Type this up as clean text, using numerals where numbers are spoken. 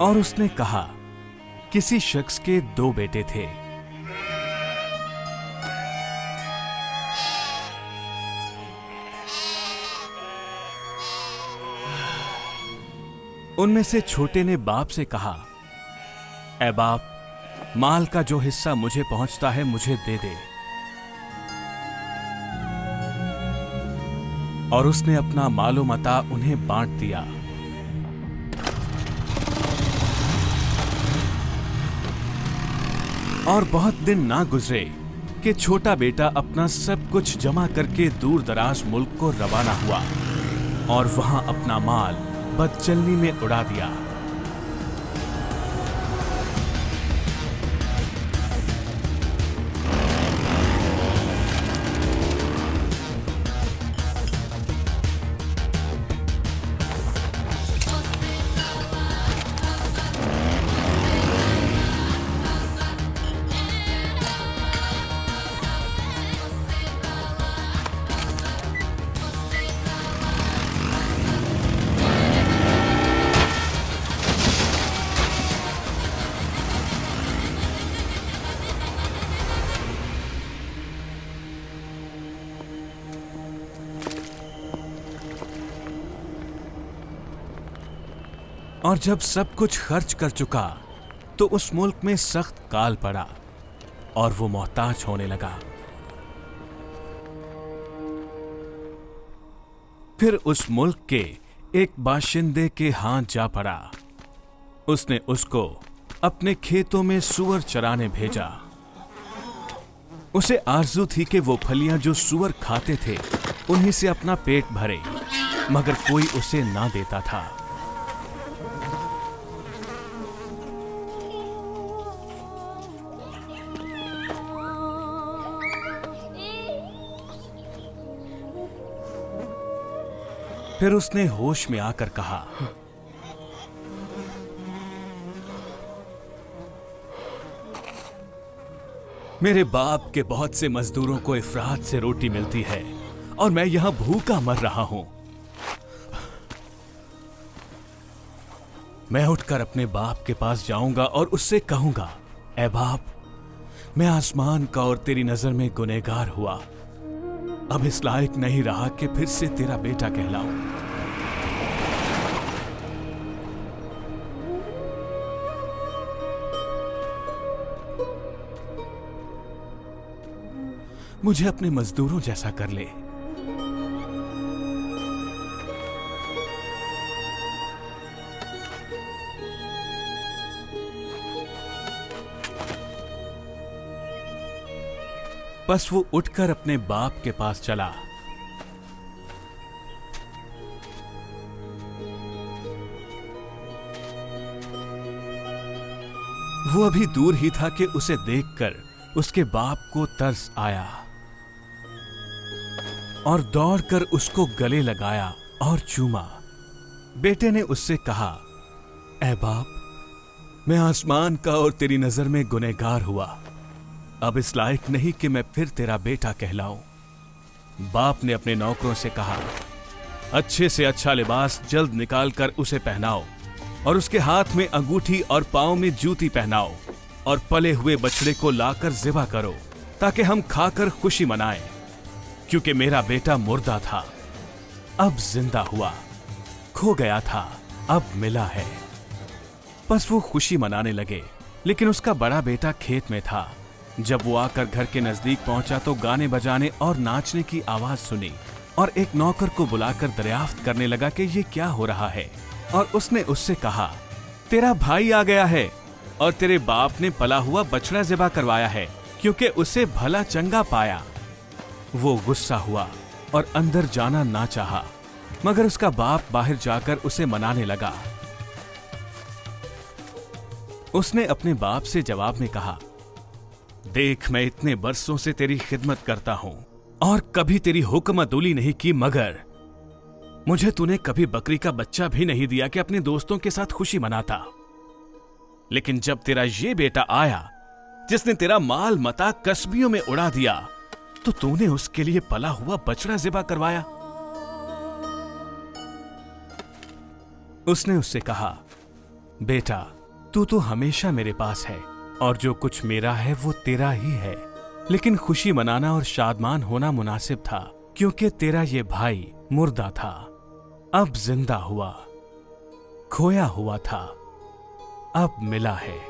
और उसने कहा, किसी शख्स के 2 बेटे थे। उनमें से छोटे ने बाप से कहा, ऐ बाप, माल का जो हिस्सा मुझे पहुंचता है मुझे दे दे। और उसने अपना मालो मता उन्हें बांट दिया। और बहुत दिन ना गुजरे कि छोटा बेटा अपना सब कुछ जमा करके दूर दराज मुल्क को रवाना हुआ और वहां अपना माल बदचलनी में उड़ा दिया। और जब सब कुछ खर्च कर चुका तो उस मुल्क में सख्त काल पड़ा और वो मोहताज होने लगा। फिर उस मुल्क के एक बाशिंदे के हाथ जा पड़ा। उसने उसको अपने खेतों में सूअर चराने भेजा। उसे आरज़ू थी कि वो फलियां जो सूअर खाते थे उन्हीं से अपना पेट भरे, मगर कोई उसे ना देता था। फिर उसने होश में आकर कहा, मेरे बाप के बहुत से मजदूरों को इफरात से रोटी मिलती है और मैं यहां भूखा मर रहा हूं। मैं उठकर अपने बाप के पास जाऊंगा और उससे कहूंगा, ऐ बाप, मैं आसमान का और तेरी नजर में गुनहगार हुआ। अब इस लायक नहीं रहा कि फिर से तेरा बेटा कहलाऊं। मुझे अपने मजदूरों जैसा कर ले। बस वो उठकर अपने बाप के पास चला। वो अभी दूर ही था कि उसे देखकर उसके बाप को तरस आया और दौड़कर उसको गले लगाया और चूमा। बेटे ने उससे कहा, ऐ बाप, मैं आसमान का और तेरी नजर में गुनहगार हुआ। अब इस लायक नहीं कि मैं फिर तेरा बेटा कहलाऊं। बाप ने अपने नौकरों से कहा, अच्छे से अच्छा लिबास जल्द निकालकर उसे पहनाओ और उसके हाथ में अंगूठी और पांव में जूती पहनाओ और पले हुए बछड़े को लाकर ज़िबा करो ताकि हम खाकर खुशी मनाएं, क्योंकि मेरा बेटा मुर्दा था, अब जिंदा हुआ, खो गया था, अब मिला है। बस वो खुशी मनाने लगे, लेकिन उसका बड़ा बेटा खेत में था। जब वो आकर घर के नजदीक पहुंचा तो गाने बजाने और नाचने की आवाज सुनी और एक नौकर को बुलाकर दरियाफ्त करने लगा कि ये क्या हो रहा है। और उसने उससे कहा, तेरा भाई आ गया है और तेरे बाप ने पला हुआ बछड़ा ज़िबा करवाया है, क्योंकि उसे भला चंगा पाया। वो गुस्सा हुआ और अंदर जाना ना चाहा, मगर उसका बाप बाहर जाकर उसे मनाने लगा। उसने अपने बाप से जवाब में कहा, देख, मैं इतने बरसों से तेरी खिदमत करता हूं और कभी तेरी हुक्म अदूली नहीं की, मगर मुझे तूने कभी बकरी का बच्चा भी नहीं दिया कि अपने दोस्तों के साथ खुशी मनाता। लेकिन जब तेरा ये बेटा आया जिसने तेरा माल मता कस्बियों में उड़ा दिया, तो तूने उसके लिए पला हुआ बछड़ा ज़िबा करवाया। उसने उससे कहा, बेटा, तू तो हमेशा मेरे पास है और जो कुछ मेरा है वो तेरा ही है। लेकिन खुशी मनाना और शादमान होना मुनासिब था, क्योंकि तेरा ये भाई मुर्दा था, अब जिंदा हुआ। खोया हुआ था, अब मिला है।